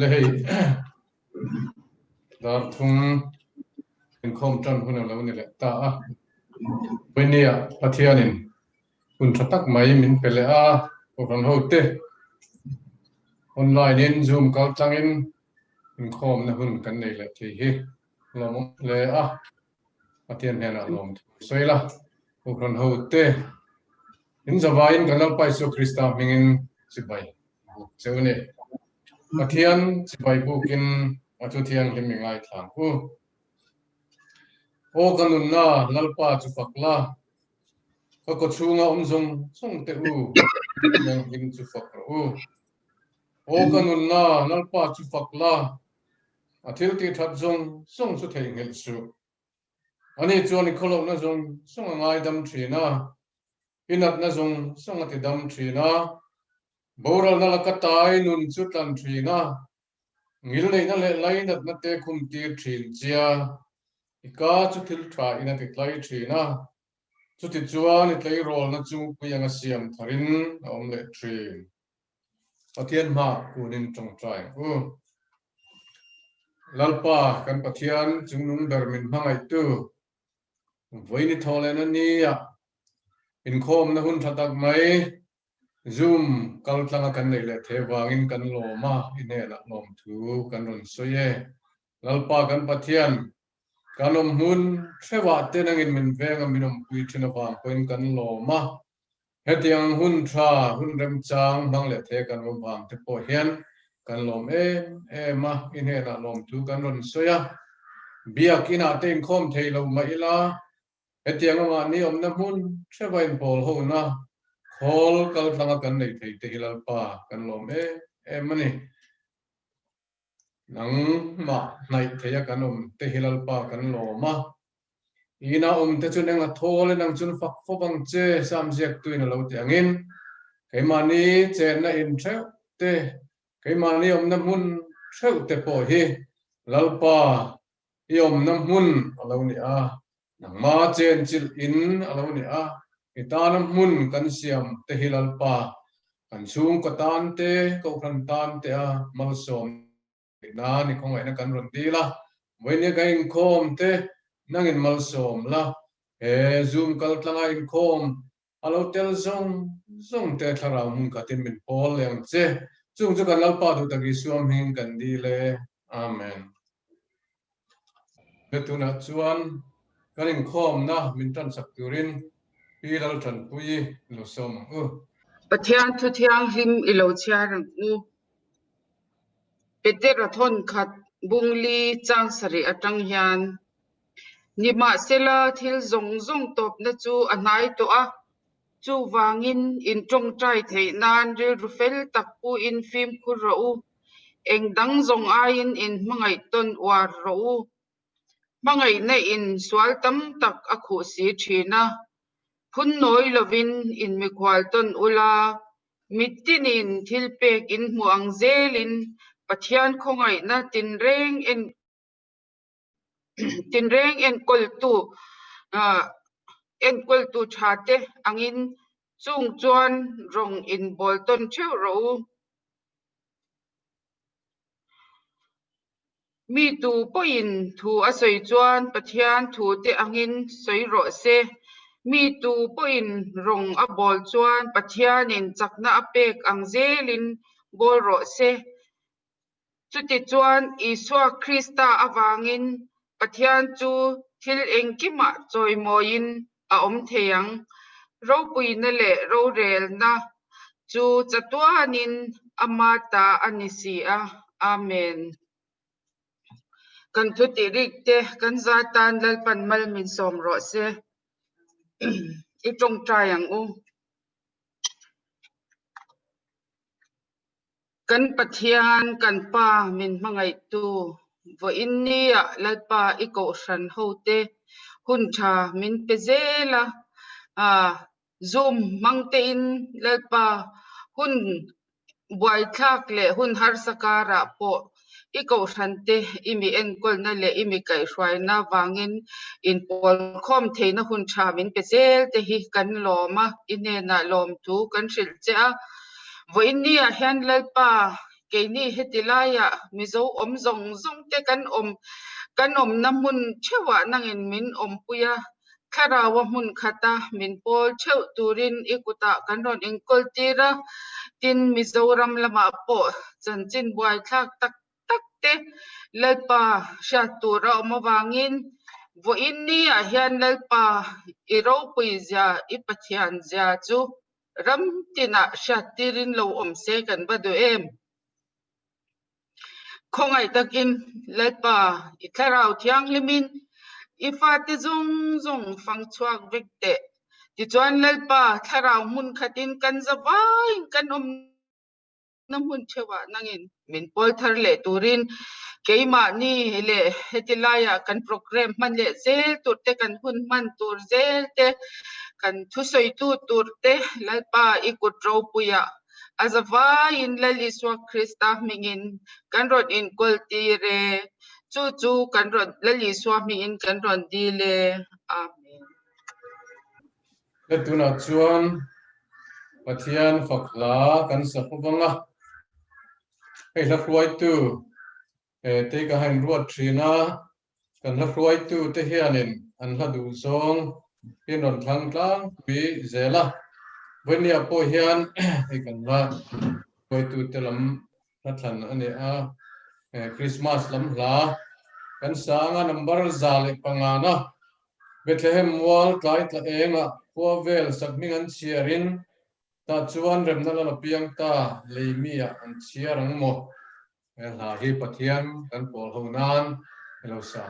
lei dar thung Inkhawm Ṭantu na lo ni le ta a Winia Pathianin hun thatak mai min pele a oran hote online in Zoom kal changin Inkhawm na hun kan nei le thi hi lom le a Pathian hena lom soila oran hote in zawain kanal paiso Krista mingin sibai seune Pathian sibai bukin atu thiang himingai thang u o kanun na lalpa chupakla ko chhunga song te u yang hin chupak u o kanun na lalpa chupakla athil ti that song chu thei ngel chu ani chuan kholo na song ngai dam thina inat na song ati dam thina boral na lakatai nun chu tlan thina ngil nei na le lai nat na te khum ti thin chia ika chu thil tha ina ti tlai thina chu ti chuan i tlai rol na chu puyanga siam tharin om le thin Pathian ma kunin tong trai u lalpa kan Pathian chungnung darmin mangai tu voini tholen ani ya Inkhawm na hun thatak mai Zoom kal tlanga kan nei le thewangin kan loma ine la lom thu kan ron soye lalpa kan Pathian kanom hun thewa tenangin min venga minom pui thina ba koin kan loma hetiang hun tha hun rem chang mang le the kan rom bang te po hian kan lom ma ine la lom thu kan ron soya Biak ina te Inkhawm thei lo mai la hetiang ma ni om na hun thewain pol ho na khol kal tlanga kan nei thei te hilalpa kan lom mani nang ma nai theya kan te hilalpa kan loma ina te chun enga thole nang chun fak fobang che samjek tuina lo te angin keimani chen na in theu te keimani na mun theu te po hi lalpa na mun alo ni a nang ma chen chil in alo ni a itanam mun kan siam te hilalpa kan chung ko tan te ko kan tan te a malsom na ni khongai na kan ron dila moine ka Inkhawm te nangin malsom la Zoom kal tlanga Inkhawm alo tel zong te thara mun ka tin min pol yang che chung chu kan lalpa du taki suam hing kan di le amen betuna chuan kan Inkhawm na min tan sak turin Lalṭanpuii lo som Pathian thu thiang him ilo chiarang u petera thon khat bungli chang sari atang hian nima sela thil zong top na chu anai to a chu wangin in tong trai thei nan ril rufel takpu in film khur ro u engdang zong ain in mangai ton war ro u mangai na in swal tam tak a khu si thina phun noi lovin in mi khwal ton ula mitinin thilpek in muang zelin Pathian khongai na tinreng en koltu thate angin chung chuan rong in bolton theu ro mi tu poin thu asoi chuan Pathian thu te angin soi ro se mi tu poin rong a bol chuan Pathian in chakna apek angzelin bol ro se chuti chuan Isua Krista awangin Pathian chu thil engkima choi moin a om theyang ro puina le ro rel na chu chatuanin amata anisi a amen kan thuti rikte kan zatan lalpan mal min som ro se itong tryang u kan Pathian kan pa min mangai tu vo innia lalpa iko shan hote hun tha min pezela Zoom mangte in lalpa hun buai thak le hun har sakara po iko shante imi enkol na le imi kai hruai na wangin in pol khom theina hun tha min pezel te hi kan loma ine na lom tu kan hril che a voinia hian lalpa cái ni hetilaya mizo zong zong te kan namun chewa nangin min puya kharawa mun khata min pol cheu turin ikuta kanron inkol tira tin mizoram lama po chanchin buai thak tak tak te lalpa sha tura omawangin vo inni a hian lalpa Hruaitupui zia I Pathian zia chu ram tina sha tirin lo se kan badu em khongai takin lalpa itharau thiang limin ifati zong fang chuak vekte ti chuan lalpa tharau mun khatin kan zawai kan namun chewa nangin min pol thar le turin keima ni le hetilaya kan program man le zel tur te kan hun man tur zel te kan Thuhriltu tur te lalpa Hruaitupuia azawa in laliswa Krista mingin kan rod in koltire chu kan rod laliswa mingin kan rod dile amen le tuna chuan Pathian fakla kan sakubanga ei la Hruaitu te ka hain ruat thina kan la Hruaitu te hianin an la du zong hin ron tlang pi zela venia po hian ei kan la Hruaitu te lam la thlan ani a Christmas lam hla kan sanga number zale pangana Bethlehem wal tlai tla enga puavel sakming an chiarin ta chuan remna la piang ta leimia an chiarang mo la hi Pathian kan pol honan hello sa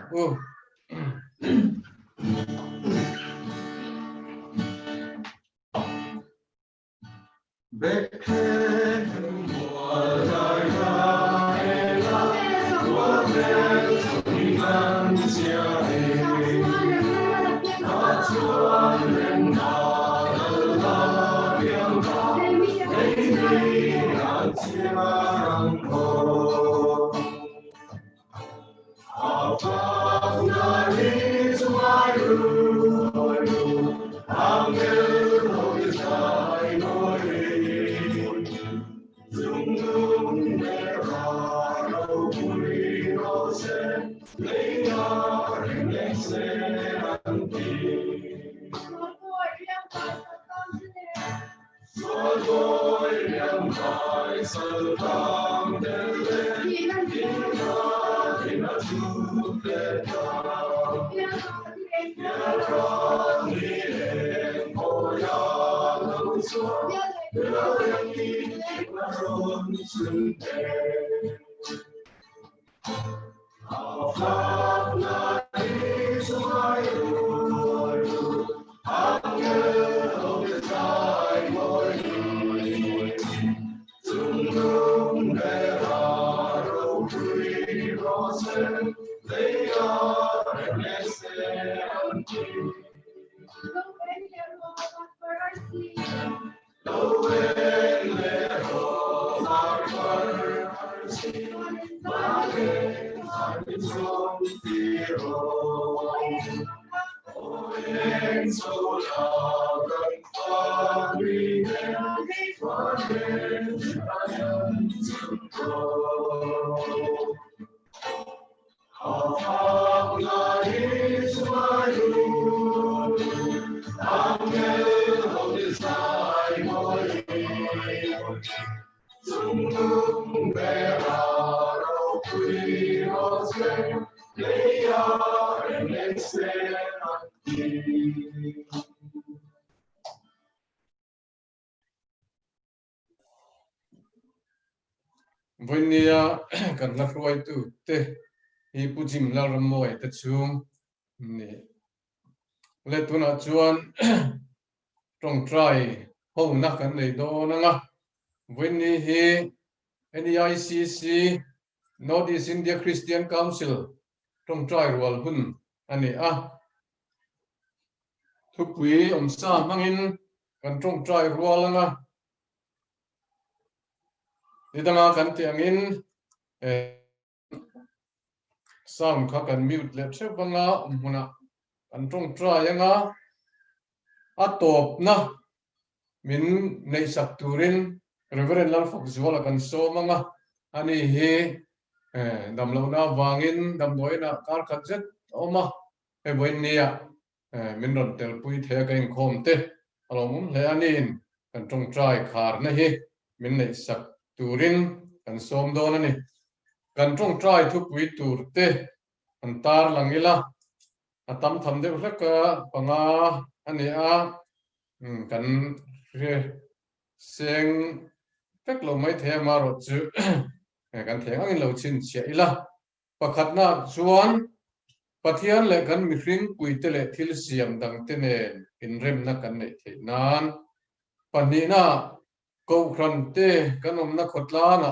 Venia kan la Hruaitu te hi pu Jim Lalrammawia te chung ni le tuna chuan trong trai ho na kan nei do na nga veni hi NEICC North East India Christian Council trong trai rual hun ani a thupui sa mangin kan trong trai rual nga idanga kan tiangin sound kha kan mute le che banga muna kan trong trai nga atop na min nei sak turin reverend lalfok zuala kan so manga ani hi dam lo na wangin dam doi na kar khat jet oma e boin nia min ron tel pui the ka Inkhawm te alomum le anin kan tong trai khar na hi min nei sak turin kan som don ani kan tong trai thu pui tur te an tar langila atam tham de ka panga ani a kan re seng các lô máy thế mà rồi chứ kan theng angin lo chin chia ila pakhat na chuan Pathian le kan mi hring pui te le thil siam dang te ne in rem na kan nei the nan pani na ko khran te kanom na khotla na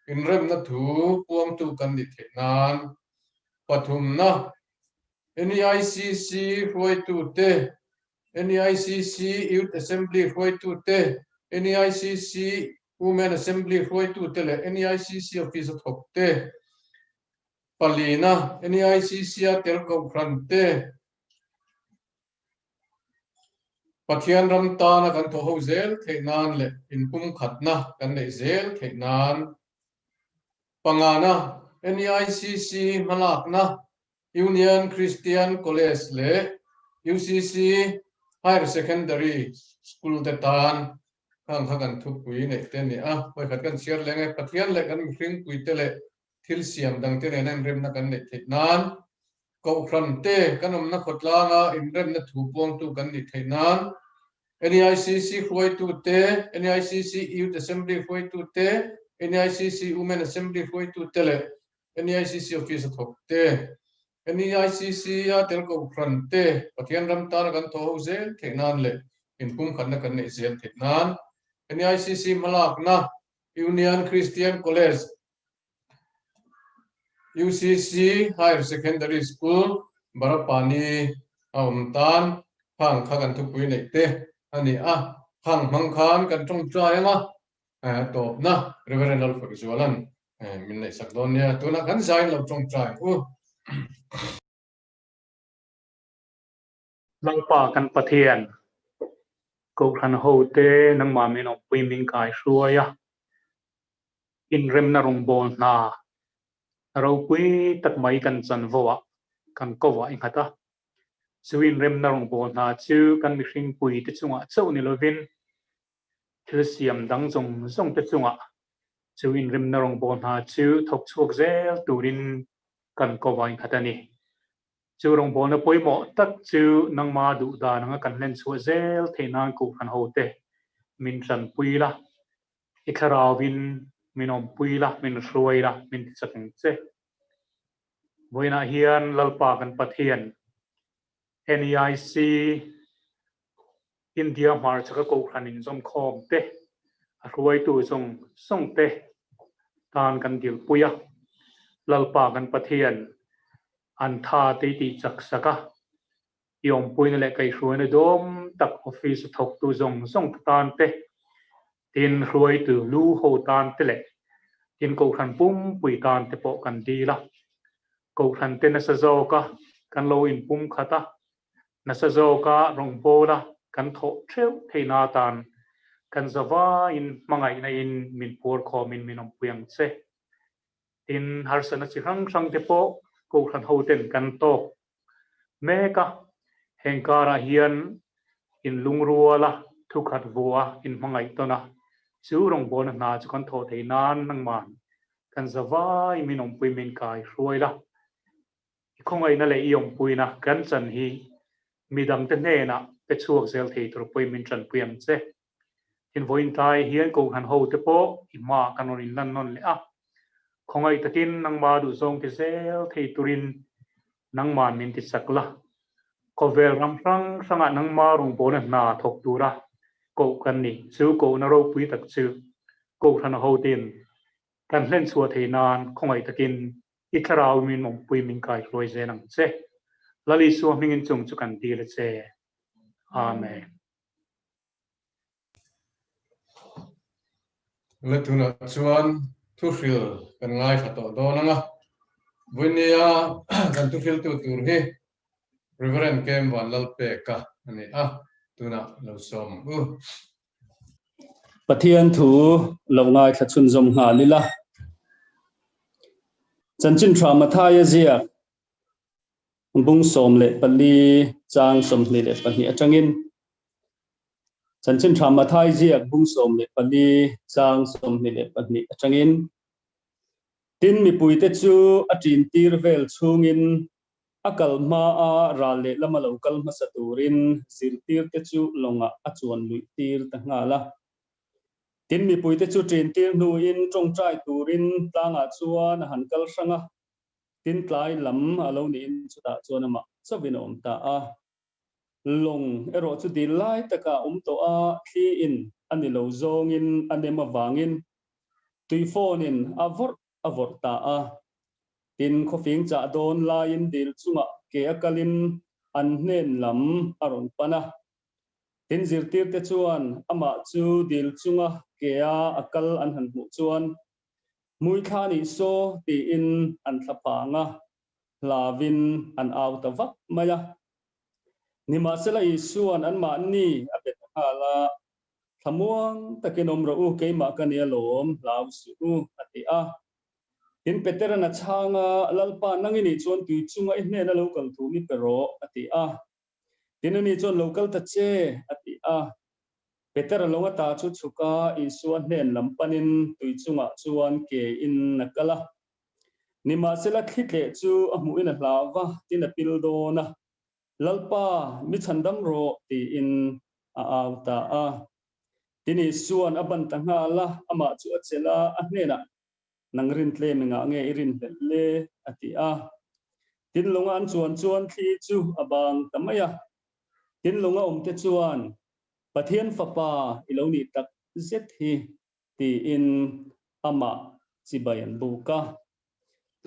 in rem na thu puang tu kan ni the nan pathum na NEICC Hruaitu te NEICC Youth Assembly Hruaitu te NEICC Women Assembly Hruaitu te le NEICC Office thok te palina NEICC a tel ko khran te Pathian ram ta na kan tho ho zel the nan le in pum khatna kan nei zel the nan pangana NEICC malak na Union Christian College le UCC Higher Secondary School te tan khang khagan thu pui nei te ni a hoi khat kan share le ngai Pathian le kan hring pui te le thil siam dang te ne nan rem na kan nei the nan ko khran te kanom na khotla nga in rem na thu pong tu kan ni the nan NEICC Hruaitu te NEICC Youth Assembly Hruaitu te NEICC Women Assembly Hruaitu te le NEICC Office thok te NEICC a tel ko khran te Pathian ram ta kan tho ho zel the nan le in pum khan na kan nei zel the nan NEICC malak na Union Christian College UCC Higher Secondary School Barapani tan phang khagan thu pui nei te ani a phang mang khan kan tong trai anga top na Reverend Lalrinsanga zualan min nei sak don nia tuna kan zain lo tong trai Lalpa kan Pathian ko khan ho te nang ma min op pui min kai hruaia in rem na rong bol na ro pui tak mai kan chan vowa kan kowa in hata chuin rem na rong bol na chu kan mi hring pui te chunga chau ni lovin thil siam dang zong zong te chunga chuin rem na rong bol na chu thok chuak zel turin kan kowa in hata ni chu rong bol na poi mo tak chu nang ma du da nang kan len chu zel theinan ku khan ho te min chan pui la ikharawin minom pui la min hruai la min chakeng che voina hian lalpa kan Pathian NEIC India mar chaka ko khanin zom khom te hruaitu zong song te tan kan dil puya lalpa kan Pathian an tha te ti chak saka yom puina le kai hruai dom tak office thok tu zong song tan te tin hruaitu lu ho tan te le tin ko khan pum pui tan te po kan di la ko khan te na sa zo ka kan lo in pum khata na sa zo ka rong bo la kan tho theu theina tan kan zawa in mangai na in min por kho min minom puyang che tin har sana chi rang rang te po ko khan ho ten kan to me ka hengkara hian in lungrua la thukhat vua in mangai to na chu rong bo na chu kan tho theinan nang man kan zawa in minom pui min kai hruai la khongai na le yom pui na kan chan hi midang te ne na pe chuak zel thei tur pui min chan puiam che in voin tai hian ko han ho te po ima kan on in lan non le a khongai takin nang ma du zong te zel thei turin nang man min ti sakla kovel ram sang sanga nang ma rong bo na thok tura ko kan ni chu ko na ro pui tak chu ko han ho tin kan len chua theinan khongai takin ikharau min mong pui min kai hloi zenang che lali su mingin chung chu kan ti le che amen le tuna chuan Thuhril kan ngai thato donanga bunia kan Thuhriltu tur hi Reverend Kem Vanlalpeka ani tuna lo som Pathian thu lo ngai thachun zom nga lila chân chin tra mà thay ziak bung som lệ pali chang som lệ pali atangin chân chin tra mà thay ziak bung som lệ pali chang som lệ pali atangin tin mi pui te chu atin tir vel chhungin akal ma a ral le lama local ma saturin sir tir te chu longa achuan lui tir ta ngala tin mi pui te chu trin tir nu in trong trai turin tlanga chuan hankal sanga tin tlai lam alo ni in chuta chuan ama chawin om ta a long ero chu di lai taka to a thi in ani lo zong in anema wangin tuifon in avor ta a tin khofing cha don la in dil chunga ke akalin an hnen lam arong pana tin zirtir te chuan ama chu dil chunga ke a akal an han mu chuan mui khani so ti in an thlapanga lavin an out of maya nima sela isuan an ma ni abet hala thamuang takinom ro u keima kania lom law su ati a tin petera na changa lalpa nangini chon tu chunga ihne na local thu mi pero ati a tinani chon local ta che ati a petera longa ta chu chuka isuan hnen lampanin tu chunga chuan ke in nakala nima sela khitle chu amu in hlawa tin apildo na lalpa mi chandam ro ti in a auta a tini suan aban tanga la ama chu achela ahnena nangrin tle menga nge irin le ati a tin longa an chuan thi chu abang tamaya tin longa te chuan Pathian fapa iloni tak zet hi ti in ama chibayan buka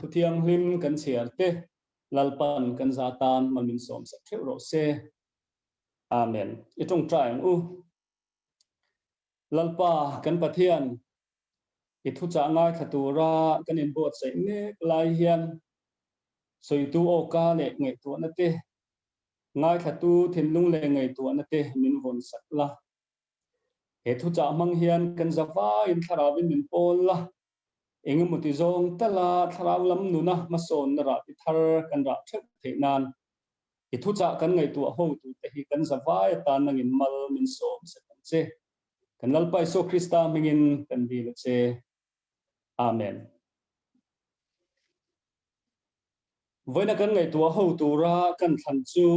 thutiang hlim kan chiarte lalpan kan zatan mamin som sa thero se amen itong trying lalpa kan Pathian ithu cha ngai khatura kan in bot sai ne lai hian soitu oka le ngai tu na te ngai khatu thinlung le ngai tu na te min von sakla he thu cha mang hian kan zawa in tharawin min pol la engemuti zong tala tharaw lam nuna mason ra ti thar kan ra thek theinan ithu cha kan ngai tu ho tu te hi kan zawa ta nangin mal min som se kan che kan lalpai so krista mingin kan bi le che amen voina kan ngai tu ho tu ra kan than chu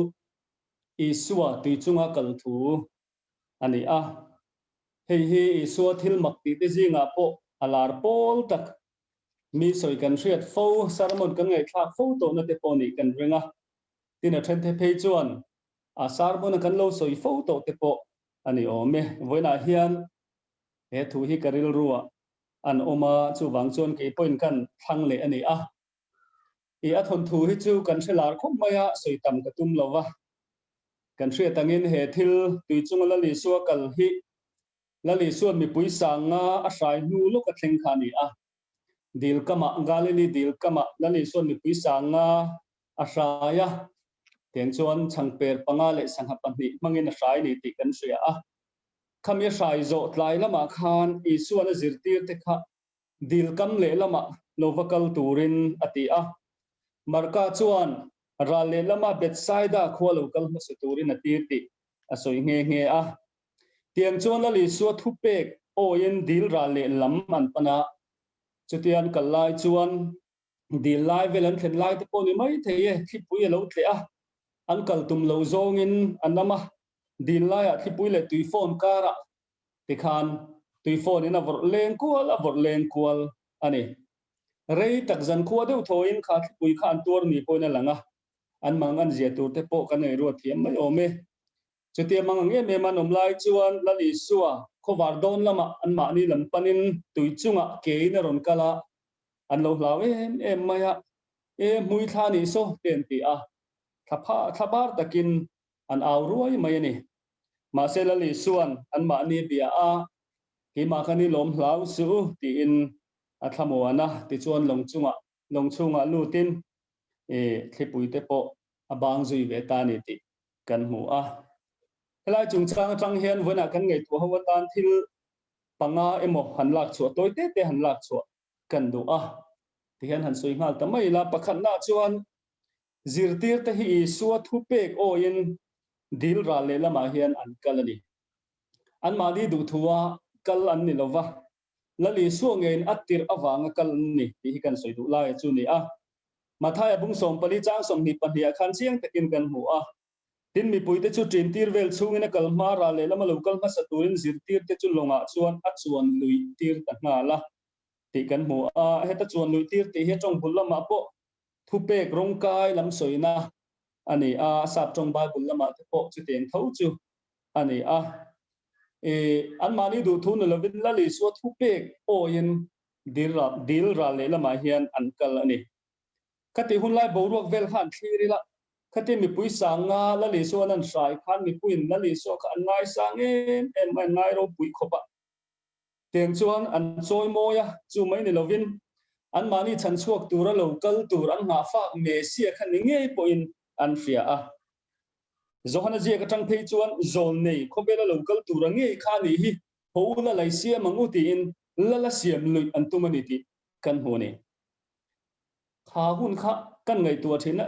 isua ti chunga kal thu ani a hei hi isua thil mak ti te zinga po alar pol tak mi soi kan riat fo sarmon kan ngai thak fo to na te poni kan ringa tina then the phei chuan a sarmon kan lo soi fo to te po ani ome voina hian he thu hi karil ruwa an oma chu wang chuan ke point kan thang le ani a i a thon thu hi chu kan thelar khop maya soi tam ka tum lova kan thria tangin he thil tui chung lali suwa kal hi lali suwa mi pui sanga a hrai nu lu ka thleng khani a dil kama galili dil kama lali suwa mi pui sanga a hraya tiang chuan changper panga le sangha pahnih mangin a hrai ni ti kan hria a khamia hrai zo tlai lama khan i suwa na zirtir te kha dil kam le lama lovakal turin ati a marka chuan rale lama betsaida khwalo kal masuturin atirti asoi nge a tiang chuan lali suwa thupek o yen dil rale lam an pana chutian kalai chuan dil lai velan thlen lai te poni mai theye thipui lo tle a an kal tum lo zong in anama dil lai a thipui le tui phone kara ti khan tui phone in avor leng kual ani rei tak zan khuwa deuh thoin kha thipui khan tur ni poina langa an mangan zia tur te po kan ei ro thiam mai ome chutia mangang me manom lai chuan lali suwa khowar don lama an ma ni lam panin tui chunga ke na ron kala an lo hlaw em maya mui tha ni so ten ti a thabar takin an aw ruai mai ni ma se lali suan an ma ni bia a ki ma khani lom hlaw su ti in a thamoana ti chuan long chunga lutin thipui te po abang zui ve ta ni ti kan mu a helai chung chang hian vona kan ngai tu hawa tan thil panga emo hanlak chu toy te hanlak chu kan du a thì han soi ngal tamai la pakhat na chuan zirtir te hi suwa thu pek o in dil ra le lama hian an kalani an mali du thuwa kal an ni lova lali suang in atir awanga kal ni ti kan soi du lai chu ni a mathai abung som pali chang som ni pahia khan chiang takin kan hu a tin mi puite chu trin tir vel chungina kalma ra le lama local ma saturin zirtir te chu longa chuan a chuan lui tir ta nga la ti kan mu a heta chuan lui tir ti he chong bulama po thu pek rong kai lam soina ani a sap chong ba bulama te po chu teng thau chu ani a an mani du thun lovin lali so thu pek o in dil ra le lama hian an kal ani kati hun lai boruak vel khan thiri la kati mi pui sanga lali so nan sai khan mi puin lali so kha an ngai sangin en mai ngai ro pui khopa teng chuan an choi moya chu mai ni lovin an mani chan chuak tura local tur an nga fa mesia khan ni ngei po in an fia a zohana je ka tang phei chuan zol nei khobela local tur ngei kha ni hi houla lai sia manguti in lala siam lui an tumani ti kan hone kha hun kha kan ngai tua thina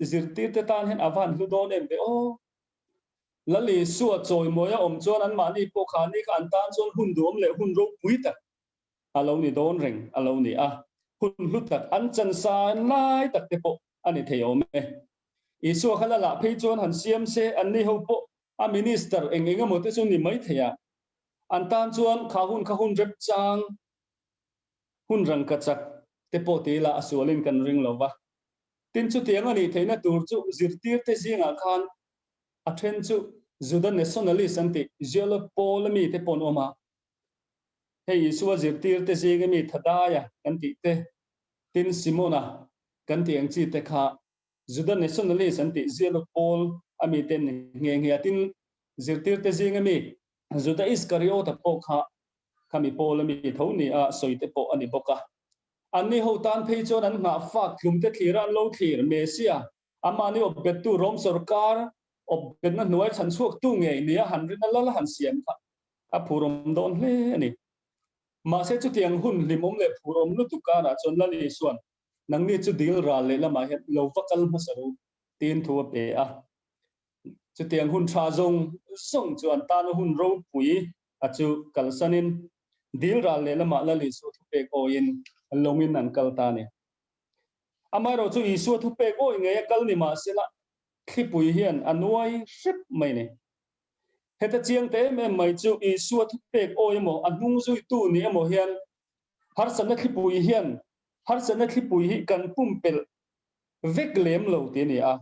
zirtir te tan hen avan lu don em be o lali suwa choi moya om chuan an mani po khani ka an tan chon hun dom le hun ro puita alo ni don reng alo ni a hun lutak an chan san lai tak te po ani theo me isu khala la phei chon han siam se an ni ho po a minister engenga mo te chu ni mai theya an tan chuan kha hun rep chang hun rang ka chak te po te la asualin kan ring lova tin chu tiang ani theina tur chu zirtir te zinga khan a then chu Sudan nationalist anti zelo polami te pon oma hei suwa zirtir te zinga mi thadaya anti te tin simona kan tiang chi te kha Sudan nationalist anti zelo pol ami ten nge tin zirtir te zinga mi Sudan iskariota po kha kami polami thoni a soite po ani boka ani ho tan phei chon an nga fa khum te thira lo thir mesia amani obet tu rom sarkar obet na nuai chan chuak tu nge nia hanrin la han siam kha a phurom don hle ani ma se chu tiang hun limom le phurom lu tu ka na chon la li suan nang ni chu dil ra le lama het lo vakal ma saru tin thu pe a chu tiang hun tha zong song chuan tan hun ro pui a chu kalsanin dil ra le lama la li su thu pe ko in longin an kalta ne amaro chu isu thu pe ko nge kal ni ma sela khipui hian anuai sip mai ne heta chiang te me mai chu isu thu pe ko mo anung zui tu ni mo hian har sana khipui hian har sana khipui hi kan pumpel veklem lo ti ni a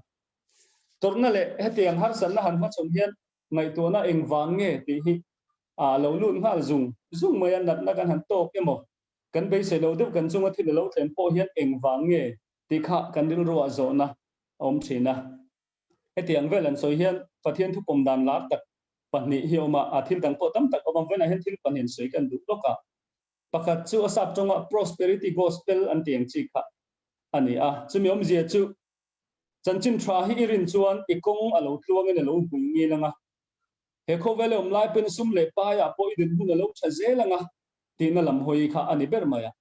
torna le hetiang har sana han ma chom hian ngai to na engwang nge ti hi a lo lun hal zung mai an nat na kan han tok emo kan be se lo deuh kan chunga thil lo thlen po hian engwang nge ti kha kan dil ro zo na om thina hetiang velan soi hian pathian thu pom dan lar tak pahni hi oma a thil dang po tam tak omam vena hen thil panin soi kan du loka pakhat chu asap chonga prosperity gospel an tiang chi kha ani a chumi om zia chu chanchin thra hi irin chuan ikong alo tluang in alo bungi langa he kho vele om lai pen sum le pa ya po idin hun alo thazelanga tina lam hoi kha ani bermaya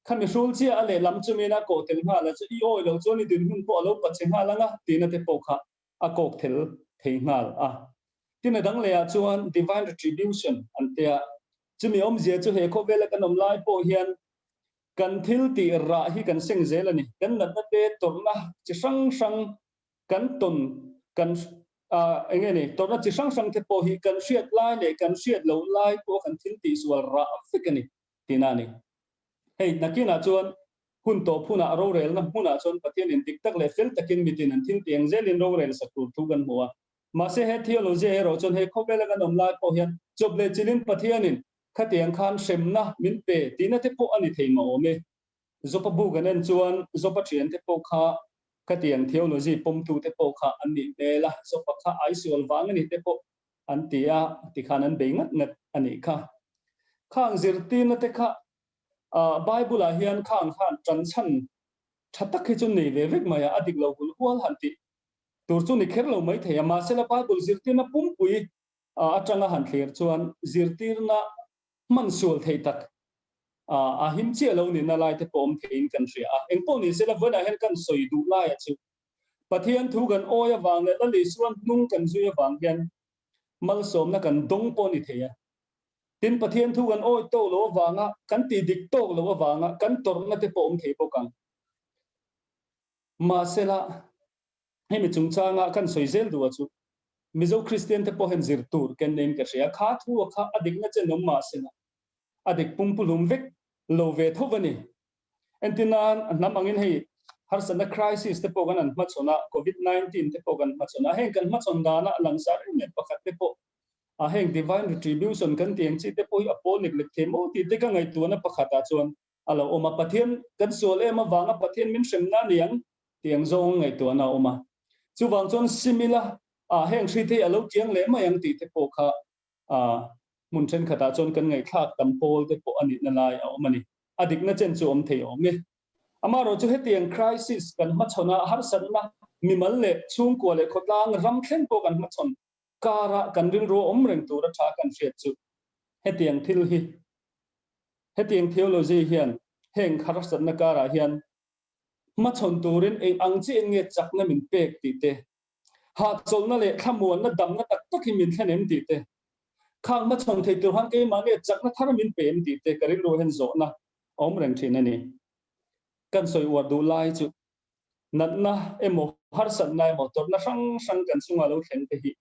khami sul chi ale lam chumina ko tel nga la chu i oi lo choni din hun po alo pachenga langa tina te po kha a kok thel theingal a tina dang le a chuan divine retribution antia chumi om zia chu he kho vele kan om lai po hian kan thil ti ra hi kan seng zelani kan na te torna chi sang kan ton kan engene torna chi sang te po hi kan shiat lai le kan shiat lo lai po kan thil ti sual ra fikani tinani hei nakina chuan hun to phuna ro rel na huna chon pathian in tik tak le fel takin mitin an thil tiang zelin ro rel satur thu gan huwa ma se he theology he ro chon he khobela kan om lai po hian joble chilin pathianin khatiang khan semna min pe tina te po ani theima ome zopa bu ganen chuan zopa thian te po kha khatiang theology pom tu te po kha ani bela zopa kha aisol wang ani te po antia ti khanan beingat ngat ani kha khang zirtin te kha bible a hian khang khan chanchan thatak hi chun nei ve vek maya adik lo bul hual hanti tur chu ni kher lo mai theya ma sela bible zirtin pum pui atanga han thler chuan zirtirna man sul thei tak him chia lo ni na lai te pom thein kan ria eng po ni se la vona hen kan soi du lai chu Pathian thu kan oya wang le li suan nung kan zui wang hian mal som na kan dong po ni theya tin Pathian thu kan oi to lo wanga kan ti dik to lo wanga kan tor na te pom the po kang ma se la hemi chung changa kan soi zel du chu mizo Christian te po hen zir tur ken nem ka ria kha thu kha adik na chen nom ma se na adik pumpulum vek lo ve thovani entina namangin hei har sana crisis te pogan an machona covid-19 te pogan machona heng kan machonda na langsar me pakhat te po a heng divine retribution kan tiang chi te po apol nik lek themo ti te ka ngai tu na pakhata chon alo oma Pathian kan sol ema wanga Pathian min semna niang tiang zong ngai tu na oma chu wang chon simila a heng thri the alo chiang le ma yang ti te po kha mun chen khata chon kan ngai khak tam pol te po ani na lai oma ni adik na chen chu om the om nge amaro chu hetiang crisis kan machona har sanna mimal le chung ko le khotlang ram khen po kan machon kara kan ring ro om reng tu ra tha kan fiat chu hetiang thil hi hetiang theology hian heng khar sanna kara hian machon turin eng angchi nge chakna min pek ti te ha cholna le khamon na dam na tak tak hi min thlenem ti te khang machon thei tur han ke ma nge chakna thar min pem ti te karin ro hen zo na om reng thin ani kan soi war du lai chu natna emo har san nai motor na sang kan sunga lo thleng te hi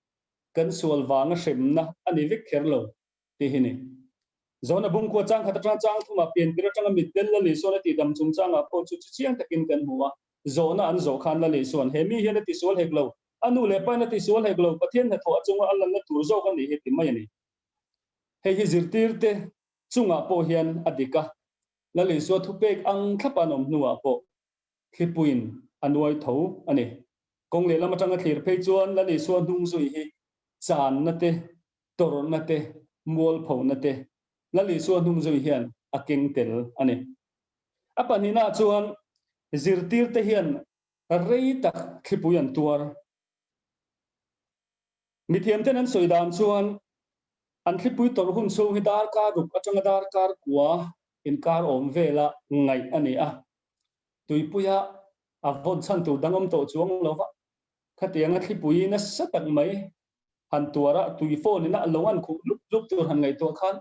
kan sual wanga semna ani vek kherlo ti hi ni zona bung ko chang khata chang thuma pen pira chang mit tel la le so na ti dam chung chang a po chu chiang takin kan huwa zona an zo khan la le son hemi hi na ti sol heklo anu le pa na ti sol heklo Pathian na tho chunga allan na tur zo kan ni he ti mai ni he hi zirtir te chunga po hian adika lali so thupek ang thapanom nuwa po khipuin anoi tho ani kongle lama tanga thlir phei chuan lali so nung zui hi chan na te tor na te mol pho na te lali so nung zui hian aking tel ani apanina chuan zirtir te hian rei tak khipuyan tuar mithiam ten an soidan chuan an khipui tor hun so hi dar ka ruk atanga dar kar kwa in kar om vela ngai ani a tuipuya avon chan tu dangom to chuang lova khatianga thipui na satak mai han tuara tuifon na loan khu lup tur han ngai to khan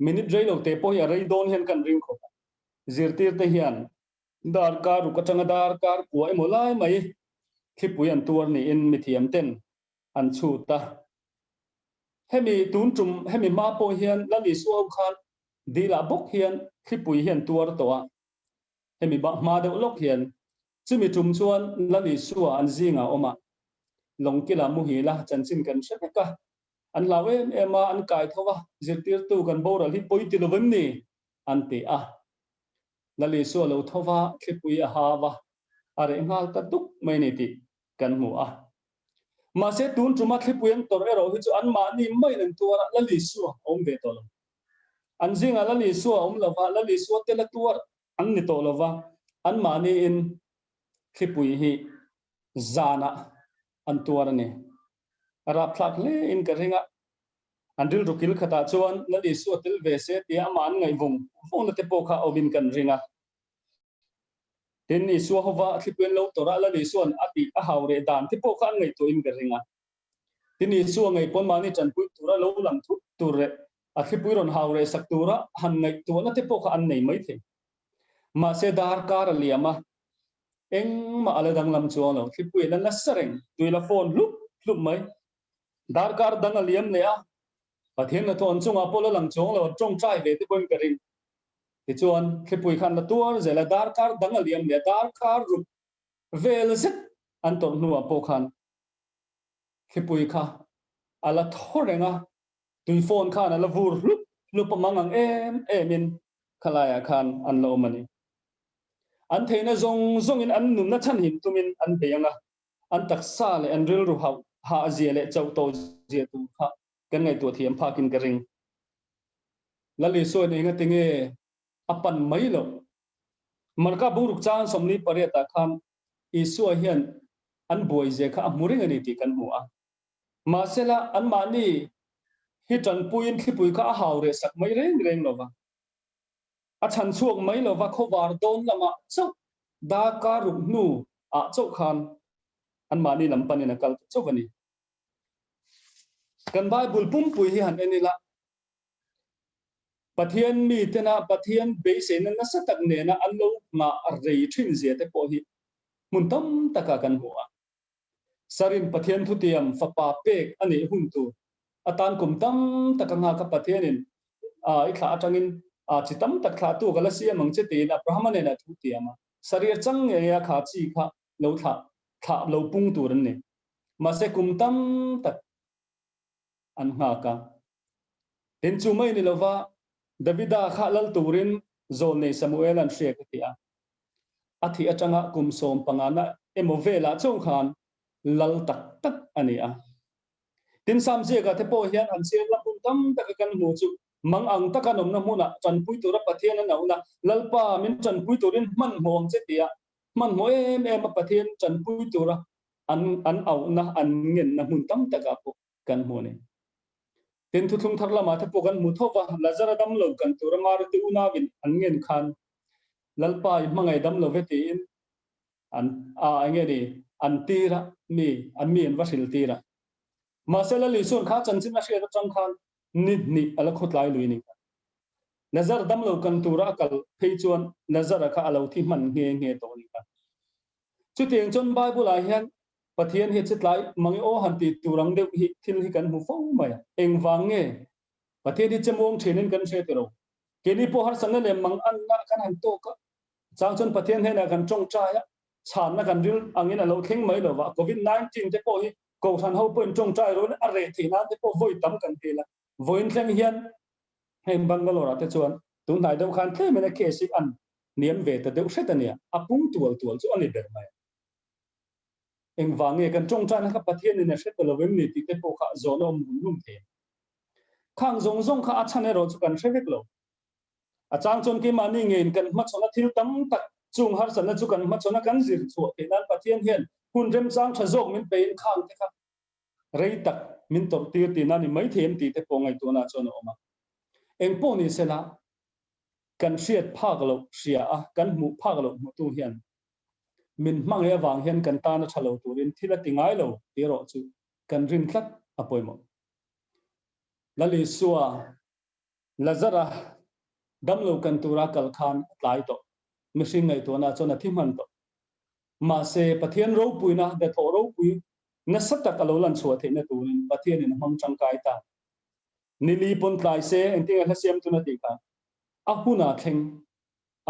minute rei lo te po ya rei don hen kan ring kho zirtir te hian dar kar ruk atanga dar kar kwa emolai mai khipuyan tur ni in mithiam ten an chuta hemi tun tum hemi ma po hian lali suau khan dila bok hian khipui hian tuar towa hemi ba ma de lok hian chumi tum chuan lali suwa an zinga oma longkila mu hi la chanchin kan sheka an lawe ema an kai thowa zirtir tu kan boral hi poiti lovem ni anti a lali suwa lo thowa khipui a hawa are ngal ta duk mai ni ti kan mu a ma se tun tuma khipuyang tor ero hi chu an ma ni mai nan tuara lali suwa om ve tolo an zinga lali suwa om lova lali suwa te la tuar an ni to lova an ma ni in khipui hi zana an tuar ni ara phlak le in ka ringa an dil rukil khata chuan lali suwa tel ve se ti aman ngai vung phone te po kha obin kan ringa tin ni suwa hova khipuen lo tora lali suan ati a haure dan ti po kha ngai to in ka ringa tin ni suwa ngai pon mani Ṭanpuii tura lo lang thu tur a khipui ron haure sak tura han ngai to na te po kha an nei mai the ma se dar kar liama eng ma ala dang lam chuan lo khipui lan la sareng tuila phone lup mai dar kar dang liam le a Pathian na thon chunga polo lang chong lo trong trai ve te bon ka ring ti chuan khipui khan la tuar zela dar kar dang liam le dar kar ru vel zet an tor nuwa po khan khipui kha ala thorenga tui phone khan ala vur lup mangang em in khalaya khan an lo mani an theina zong in an num na chan him tumin an beanga an taksa le an ril ru ha zia le chau to zia tu kha kan ngai tu thiam phakin ka ring lali so ni nga tinge apan mai lo marka buruk chan somni pareta khan isu hian an boi je kha amuring ani ti kan mu a masela an mani hi Ṭanpuii khipui kha haure sak mai reng lova a chan chuak mai lo va khovar don lama chok da ka ru nu a chok khan an mani lampan in akal chok ani kan bible pum pui hi han enila Pathian mi tena Pathian be se na satak ne na allo ma rei thin zia te po hi mun tam taka kan huwa sarin Pathian thu tiam fa pa pek ani huntu atan kum tam taka nga ka Pathianin a I kha atangin a chitam tak kha tu gala sia mang che te na brahmane na thu tiama sarir chang ya kha chi kha lo tha lo pung tu ran ne ma se kum tam tak an nga ka tin chu mai ni lova Davida kha lal turin zon ne Samuel an shek tia athi atanga kum som pangana emovela chong khan lal tak tak ania tin sam je ga te po hian an se la pum tam tak kan mu chu mang ang takanom na muna Ṭanpuii tura Pathian na una lalpa min Ṭanpuii turin man hom che tia man mo em Pathian Ṭanpuii tura an au na an ngen na mun tam taka po kan mo ne tin thu thung tharla ma the pokan muthowa lazara dam lo kan tura mar tu na win an ngen khan lalpa mangai dam lo veti in an nge ni an tira mi an mi an vasil tira masala li sun kha chanchin na shera chang khan ni ala khotlai lui ni lazar dam lo kan tura kal pheichuan lazara kha alo thi man nge to ni ka chu tiang chon bible a hian Pathian hi chitlai mangi o hanti turang deuh hi thil hi kan mu fo mai eng wange Pathian hi chemong thenin kan se tero keni po har sanna le mang an na kan han to ka changchon Pathian he na kan chong cha ya chan na kan ril angin alo theng mai lo wa covid-19 te po hi ko san ho point chong cha ro a re thina te po voi tam kan thela voin thleng hian hem Bangalore te chuan tun nai deuh khan the mena ke sik an niam ve ta deuh setania apung tual chu ani ber mai eng wange kan chong chan kha Pathian in a set lo vem ni ti te po kha zonom lum the khang zong kha achane ro chu kan thevek lo a chang chon ki mani ngein kan ma chona thil tam tak chung har san chu kan ma chona kan zir chu te nan Pathian hian hun rem chang tha zok min pein khang te kha rei tak min tor ti ti na ni mai them ti te po ngai tu na chona oma eng po ni sela kan hriat phak lo hria a kan mu phak lo mu tu hian min mang ya wang hian kan ta na thalo turin thila tingai lo ti ro chu kan rin thlat apoimo lali suwa lazara damlo kan tura kal khan tlai to mishing ngai to na chona thiman to ma se Pathian ro puina de tho ro pui na satta kalolan chua the na turin Pathian in hong chang kai ta nili pon tlai se enting a hasiam tu na ti ka apuna theng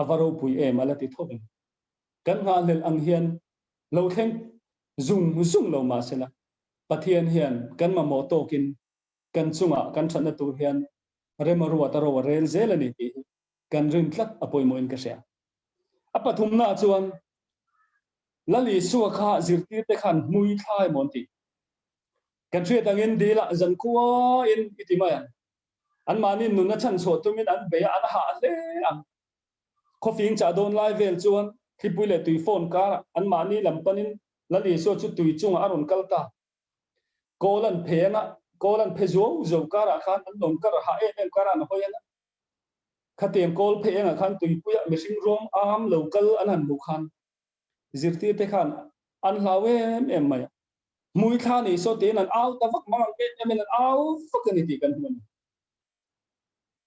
avaro pui e malati thobin kan nga lel ang hian lo theng zung lo ma sela Pathian hian kan ma mo to kin kan chunga kan thana tur hian remaruwa taro rel zelani ti kan rin tlat apoi moin ka sia apathum na chuan lali suwa kha zirti te khan mui thlai monti kan thre tangin dila zan kuwa in itimaya an mani nu na chan so tumin an be an ha le ang khofing cha don lai vel chuan khipui tui phone ka an mani lampanin lali so chu tui chunga aron kalta kolan phenga kolan phezo zo kara khan an lom kar ha em kara na hoyana khatem kol phenga khan tui puya machine rom am local an han bu khan zirti te khan an hlawe em mai mui kha ni so te nan au ta vak mang pe em nan au fakani ti kan hun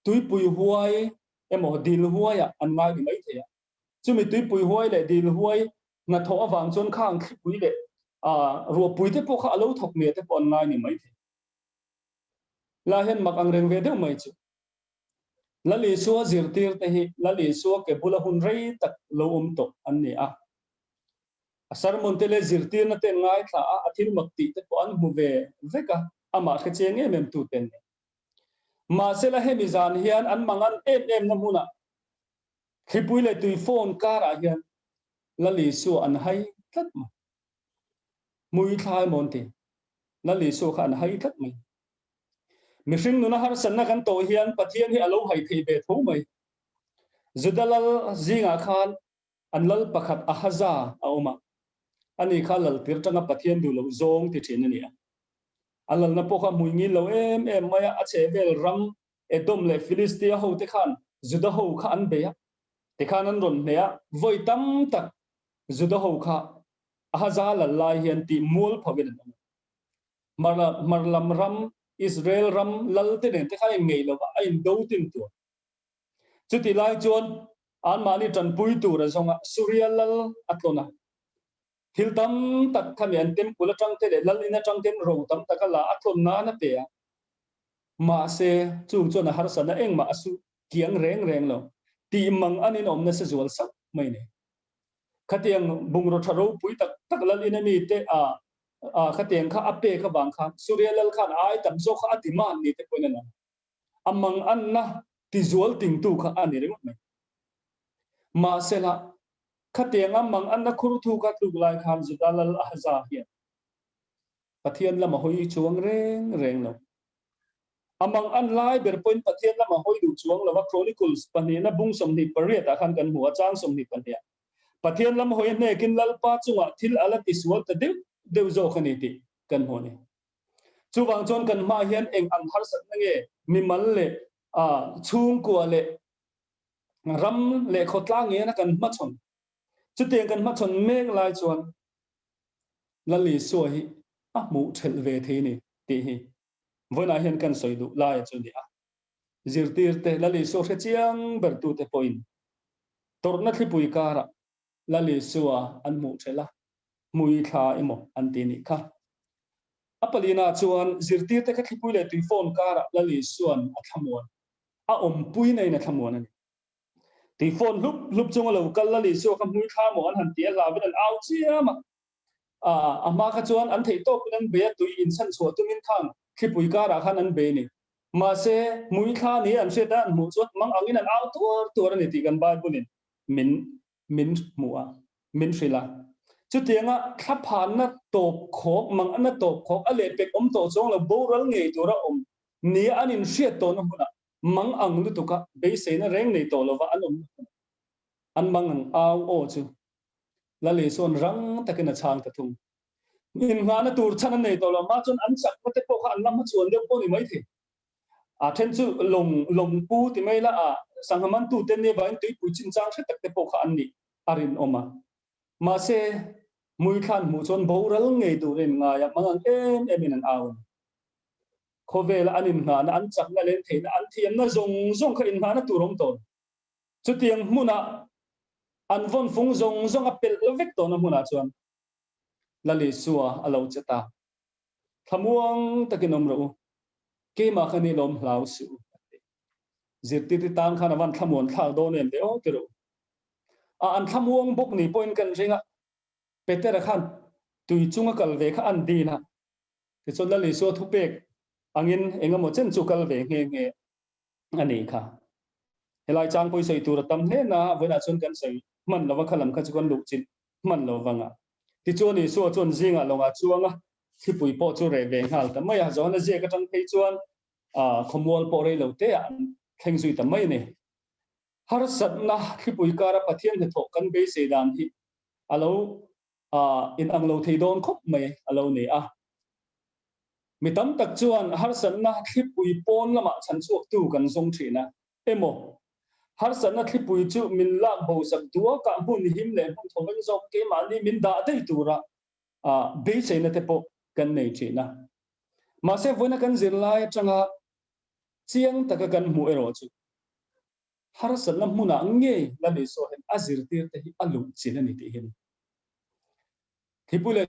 tui pui huai emo dil huaya an mai mai the chumi tui pui huai le dil huai na tho awang chon khang pui le ro pui te po kha lo thok me te pon nai ni mai the la hen mak ang reng ve de mai chu lali so zirtir te hi lali so ke bula hun rei tak lo to an ni a asar mon te le zirtir na ten ngai tha a thil makti te po an mu ve veka ama khe cheng em tu ten ma se la he mi zan hian an mangan em na muna khipui le tui phone kara hian lali su an hai tlat ma mui thlai monti lali su khan hai tlat mai mishing nuna har sanna kan to hian Pathian hi alo hai thei be tho mai zudalal zinga khan anlal pakhat ahaza auma ani kha lal tir tanga Pathian du lo zong ti thin ani alal na pokha muingi lo em maya a che vel ram edom le Philistia ho te khan juda ho kha an be te khan an ron ne voi tam tak juda ho kha ahaza la lai hian ti mul phawin marlam ram Israel ram lalte ne te khai ngei lo ai do tin tu chuti lai chuan an mani Ṭanpuii tu ra zonga Surya lal atlona thil tam tak khan yan tem kula tang te lal ina tang tem ro tam takala atlon na te ma se chung chon har sana eng ma asu kiang reng lo ti mang anin om na se zual sak mai ne khatiang bungro tharo pui tak lal ina mi te khatiang kha ape kha bang kha Surya lal khan ai tam zo kha atiman ni te koina na amang an na ti zual ting tu kha ani reng mai ma se la khatiang amang an na khur thu ka tu lai khan zudalal ahza hian Pathian lama hoi chuang reng lo amang an lai ber point Pathian lama hoi du chuang lo wa chronicles panina bung som ni pariat a khan kan huwa chang som ni pania Pathian lama hoi ne kin lalpa chunga thil ala tiswal ta deu zo khani ti kan hone chuwang chon kan ma hian eng ang har sat nge mi mal le chung kwa le ram le khotla nge na kan ma chon chu teng kan ma chon mek lai chuan lali so hi mu thel ve the ni ti hi vona hian kan soi du lai chu ni zirtir te lali so khe chiang ber tu te point torna thli pui kara lali suwa an mu thela mui tha emo an ti ni kha apalina chuan zirtir te kha thli pui le tu phone kara lali suan a thamon om pui nei na thamon ani ti phone lup chunga lo kal lali so kha mui tha mo an han ti la bin an au chiama ama kha chuan an thei to kunan be tu in san so tu min thang khi pui ka ra khan an be ni ma se mui kha ni an se da mu chot mang angin an au tur ni ti kan ba bunin min muwa min frila chu tianga kha phan na top khok mang an na top khok ale pek to chong la boral ngei tura ni anin hriat to na huna mang ang lu tu ka be se na reng nei to lo wa an mang ang au o chu lali son rang takina chang ta thum in ngana tur chana nei to lo ma chon an sak te po kha an lam chuan de po ni mai the then chu long pu ti mai la sanghaman tu ten ne bain tui pu chin chang the tak te po kha an ni arin oma ma se mui khan mu chon boral ngei du ren nga ya mangang em in an aw khovel anin ngana an chak na len thein an thiam na zong kha in ngana turom ton chu tiang muna an von phung zong apel vek to na huna chuan lali suwa alo chata thamuang takinom ro ke ma khani lom hlau su zirti ti tan khana wan thamon thal do nen de o tero an thamuang bok ni point kan ringa petera khan tui chunga kal ve kha an dina ti chon lali suwa thupek angin engamo chen chu kal ve nge ani kha helai chang poi sei tur tam ne na wena chon kan sei man lo khalam kha chukon lu chin man lo wanga ti choni so chon zinga longa chuanga thi pui po chu re ve ngal ta mai ha zona je ka tang thei chuan khomwal po re lo te an theng zui ta mai ne har sat na thi pui kara Pathian ne tho kan be se dan hi alo in ang lo thei don khop mai alo ne mi tam tak chuan har sat na thi pui pon lama chan chuak tu kan zong thina emo har sana thipui chu min lak bo sak tua ka mun him le mun thoban zok ke mali min da dei tura be seina te po kan nei china ma se voina kan zirlai changa chiang taka kan mu ero chu har sana muna nge la be so hen azir tir te hi alu china ni ti hin thipule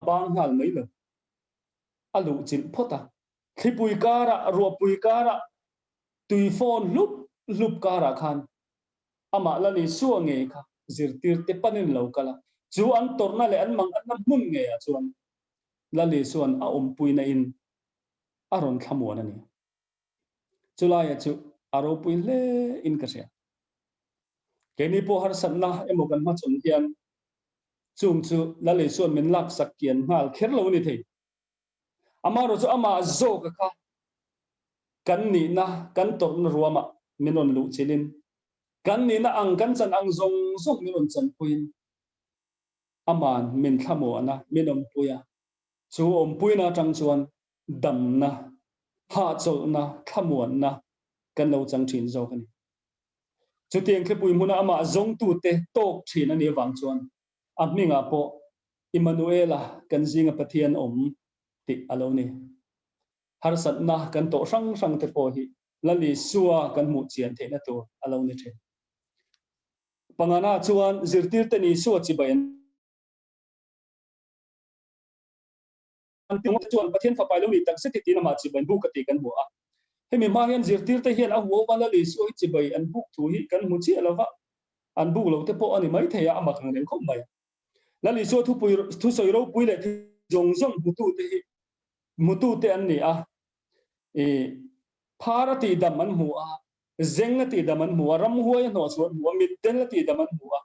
bang hal mai lo alu chin phota thipui kara ro pui kara tui phone lup kara khan ama lani suange kha zirtir te panin lo kala chu an torna le an mang an mun nge a chuan lali suan puina in aron thamon ani chulai chu aro pui le in ka sia keni po har sanna emogan ma chon hian chung chu lali suan min lak sakkian ngal kherlo ni thei ama ro chu ama zo ka kha kan ni na kan torna ruama minon lu chilin kan ni na ang kan chan ang zong minon chan puin aman min thamo ana minom puya chu puina tang chuan dam na ha chol na thamon na kan lo chang thin zo kan chu tiang khe pui huna ama zong tu te tok thin ani wang chuan minga po Emmanuela kan zinga Pathian ti alo ni har sat na kan to sang te po hi lali suwa kan mu chian the na tu alo ni the pangana chuan zirtir te ni suwa chi bayan antung chuan Pathian fa pailo ni tak se ti na ma chi ban bu ka ti kan bu a hemi ma hian zirtir te hian a huwa wala li suwa chi bai an buk thu hi kan mu chi alawa an buk lo te po ani mai theya ama khang len khom mai lali suwa thu soi ro pui le jong jong mutu te an ni a Parati daman mua, zengati daman mua, ramhuai no suat mua, mittenati daman mua,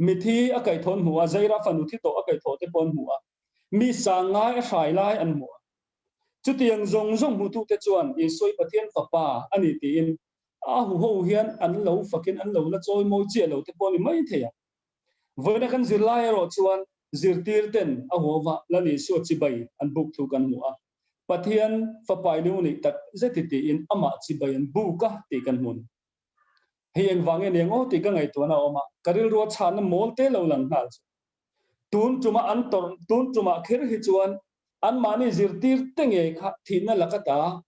mithi akai thon mua, zaira fanuthi to akai thote pon mua, mi sangai shai lai an mua. Chutiang zong mutu te chuan soi Pathian papa ani tin hu ho hian an lo fakin an lo la choi mo che lo te pon mai theya. Voina kan zirlai ro chuan zirtir ten a huwa lani suat chi bai an buk thu kan mua. Pathian fa painu ni tak zetiti in ama chi bayan buka ti kan mun hieng wange nengo ti ka ngai to na oma karil ro chan molte lo lang hal tun tuma an tor tun tuma kher hi chuan an mani zirtir tenge kha thina lakata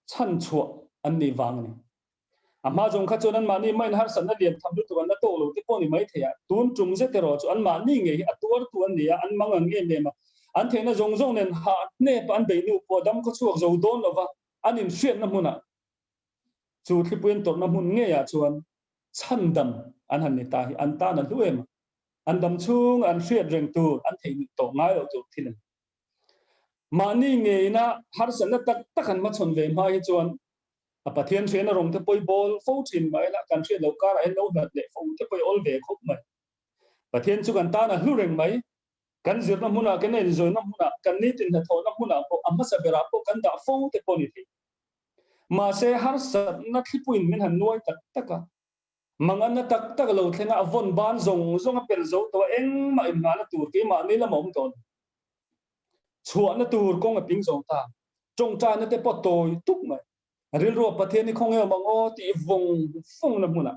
chan chu an ni wang ni ama jong kha chuan an mani main har san na lian tham tu an na to lo ti poni mai theya tun tum ze te ro chu an mani nge atur tu an ni an mangang nge ne ma an thena zong nen ha ne pan be nu po dam ko chuak zo don lova an in hriat na huna chu thipuen tor na hun nge ya chuan chandam an han ni ta hi an ta na luem an dam chung an hriat reng tu an thei ni to ngai lo chu thin mani nge na har san na tak han ma chon ve ma hi chuan a Pathian thena rong te poi bol fo chin mai la kan hriat lo kar ai lo dat le fo te poi ol ve khop mai Pathian chu kan ta na hlu reng mai kan zir na huna kan en zoi na huna kan ni tin na tho na huna po amma sa bera po kan da fo te poni thi ma se har sat na thipuin min han nuai taka mangan na tak lo thenga avon ban zong a pel zo to eng ma im na tur ke ma ni la mom ton chua na tur kong a ping zo ta chong cha na te po toy tuk mai ril ro Pathian ni khong e mango ti vong phong na huna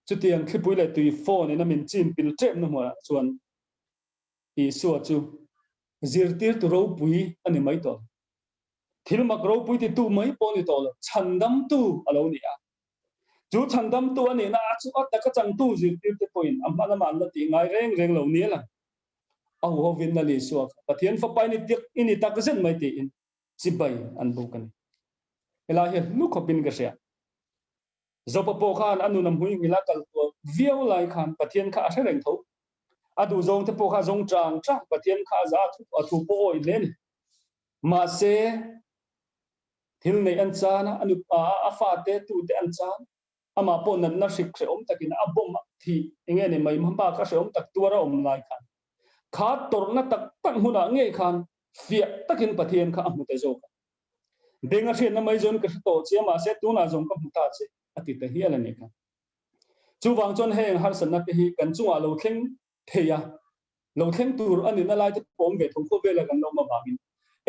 chu tiang thipui le tui phone na min chin pil trem na huna chuan suat chu zirtir tu ro pui ani mai to thilmak ro pui ti tu mai poni to chandam tu alo ni a chu chandam tu ani na chu at ka chang tu zirtir te point amma na man la ti ngai reng lo ni la a ho vin na li suak Pathian fa pai ni tik ini tak zen mai ti in chibai an bu kan ela he lu khopin ga sia zopa po khan anu nam hui ngila kal to viau lai khan Pathian kha a reng tho adu zong te po kha zong chang cha Pathian kha za thu po oi len ma se thil nei an cha na anu pa a fa te tu te an cha ama po nan na sik se om takin a bom thi enge ne mai mpa ka se om tak tuara om lai khan kha tor na tak huna nge khan fia takin Pathian kha amu te zo denga thien na mai zon ka to che ma se tu na zong ka muta che ati te hi ala ne kha chu wang chon heng har san na pe hi kan chunga lo thleng theya lo thleng tur ani na lai te pom ve thong ko ve la kan lo ma ba min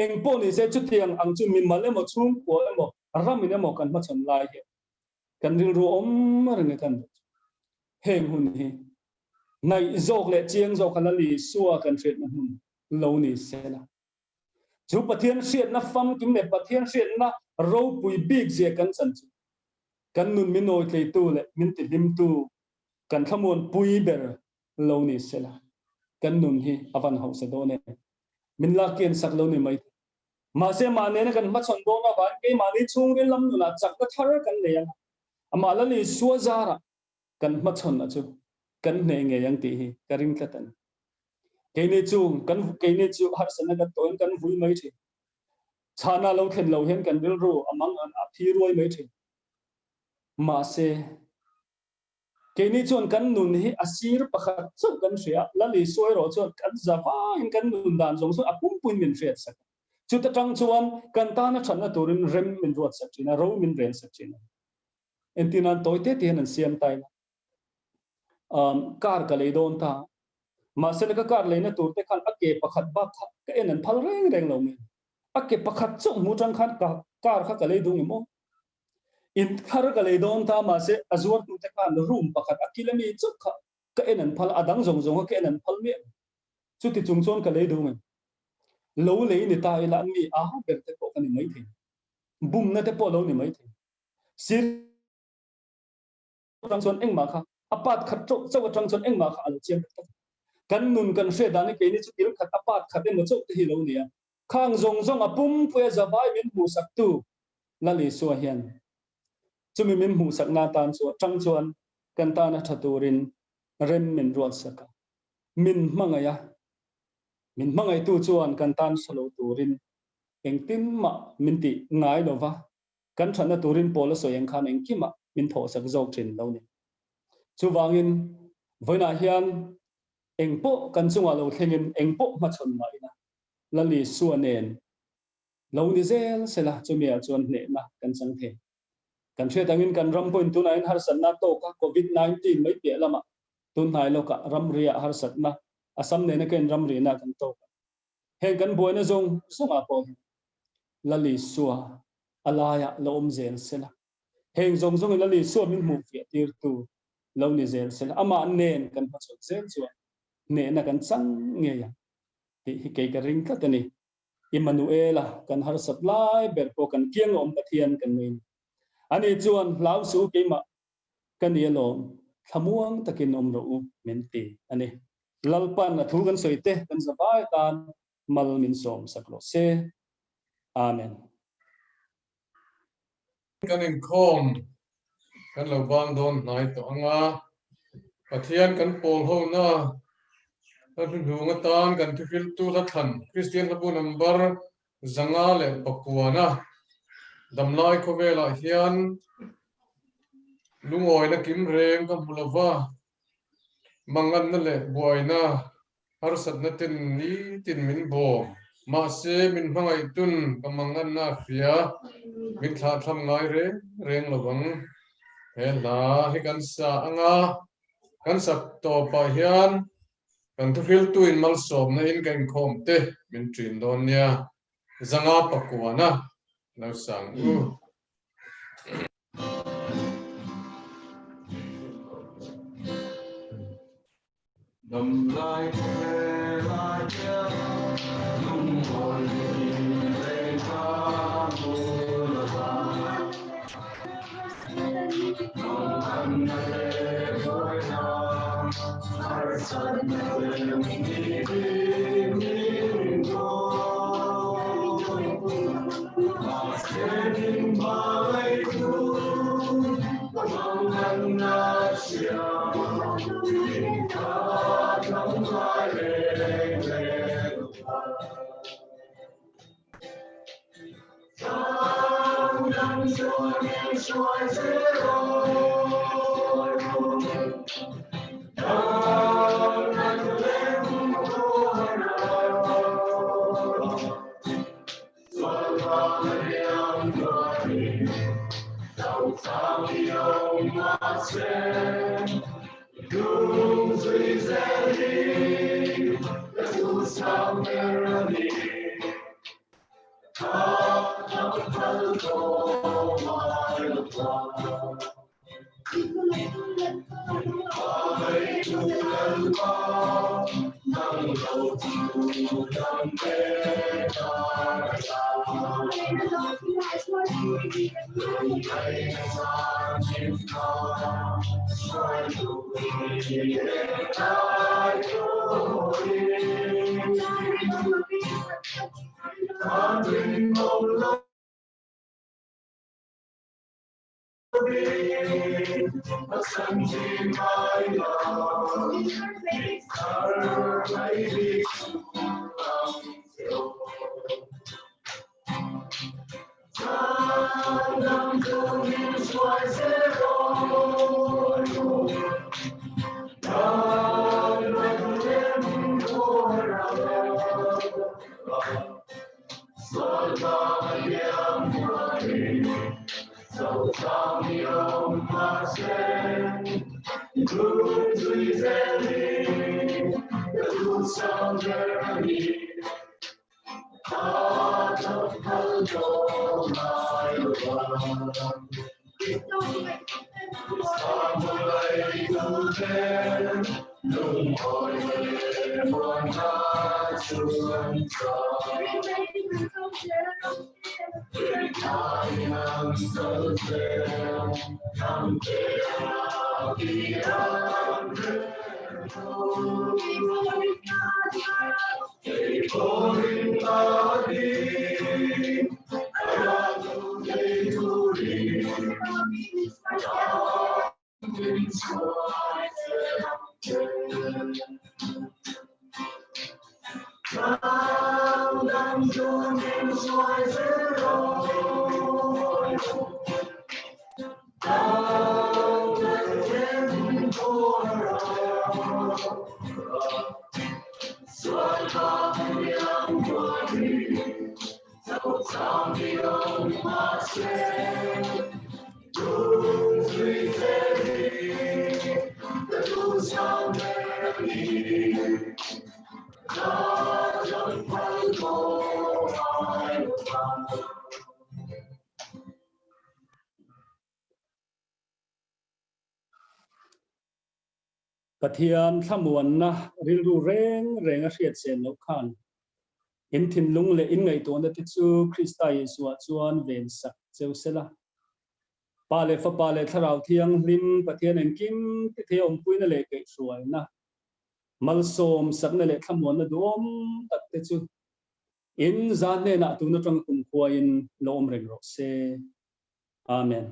eng po ni se chu tiang ang chu min mal mo chung ko mo ram min mo kan ma chon lai he kan ril ro om mar ne kan heng hun hi nai zok le chiang zo kan li suwa kan thet na hun lo ni se la chu Pathian siat na fam kim ne Pathian siat na ro pui big je kan chan chu kan nun min noi tlei tu le min ti lim tu kan thamon pui ber lo ni se la kan nun hi avan ho se do ne min la ken sak lo ni mai ma se ma ne kan ma chon do na ba ke ma ni chung ri lam nu na chak ka thar kan le yang ama la ni suwa zara kan ma chon na chu kan ne nge yang ti hi karing tlatan ke ne chung kan ke ne chu har sana ka toin kan vui mai thi chana lo then lo hen kan ril ro amang an a thi roi mai thi ma se ke ni chon kan nun hi asir pakhat chu kan ria la li soi ro chon kan zawa in kan nun dan jong so apum pun min fet sak chu ta tang chuan kan ta na thana turin rem min rot sak china ro min ren sak china entinan toite te nan siam tai kar ka le don ta ma se ka kar le na tur te khan ake pakhat ba ka enan phal reng lo mi ake pakhat chu mu tang khan ka kar kha ka le dung mo in khar ka le don ta ma se azur tu te kan room pakhat akilami chuk kha ka enan phal adang zong zong ka enan phal me chu ti chung chon ka le do ngai lo le ni ta ila mi a ber te ko kan mai the bum na te po lo ni mai the sir trang chon eng ma kha apat khat chok chok trang chon eng ma kha al chem kan nun kan fe da ni ke ni chu til khat apat khat en chok te hi lo ni a khang zong zong apum pue za vai min bu sak tu la le so hian chumi min mu sak na tan chu trang chuan kan ta na thaturin rem min ruat saka min mangai tu chuan kan tan salo turin engtin ma min ti ngai lova kan thana turin pola so yang khan engkima min tho sak zok thin lo ni chu wangin voina hian engpo kan chunga lo thlengin engpo ma chon mai na lali suanen lo ni zel sela chumia chuan hne na kan chang the kan thre tangin kan ram point tu nain har san na to ka covid 19 mai pe lama tun nai lo ka ram ria har sat na asam ne na ken ram ri na kan to he kan boina zong sunga po lali suwa alaya lo zel sela heng zong zong lali suwa min mu fi tir tu lo ni zel sela ama nen kan pa chok zel chuan ne na kan chang nge ya ti hi ke ka ring ka tani Emmanuela kan har sat lai ber po kan kiang om pathian kan min ani chuan lau su ke ma kan yelom thamuang takin om ro u menti ani lalpan na thu kan soite kan zabai tan mal min som saklo se amen kan Inkhawm kan lo bang don nai to anga Pathian kan pol ho na kan hunga tan kan Thuhriltu la than Christian habu number zanga le pakuana damlai khobela hian lungoi na kim rem ka mulava mangan na le boina har sat na tin ni tin min bo ma se min mangai tun ka mangan na fia min tha tham ngai reng lawang he la hi kan sa anga kan sak to pa hian kan Thuhriltu in mal som na in kan Inkhawm te min trin don nia zanga pakuana lo sang u Đầm lai quê lai kia lung ngồi lên ca mô la ba nong an lê vui nam har san lê mi go ma se nim mai tu nong an na sia nung hồi buồn ta chuông tròn người ta nằm sâu rêu thăm kề đi ăn để tôi ta đi ra tu để tu đi đang chôn in xoay dưới đồi đang lên trên phố xoay qua miệng qua đi dẫu sao đi ông mà sẽ đúng duy thế đi tu sao đi Pathian thamuan na rilru reng a hriat sen lo khan in thin lung le in ngai ton te chu Krista Yesu a chuan ven sak cheu sela pa le fa pa le tharau thiang lim Pathian en kim te the om puina le ke hruai na mal som sak na le thamuan na dom tak te chu in zan ne na tu na tang kum khua in lom reng ro se amen.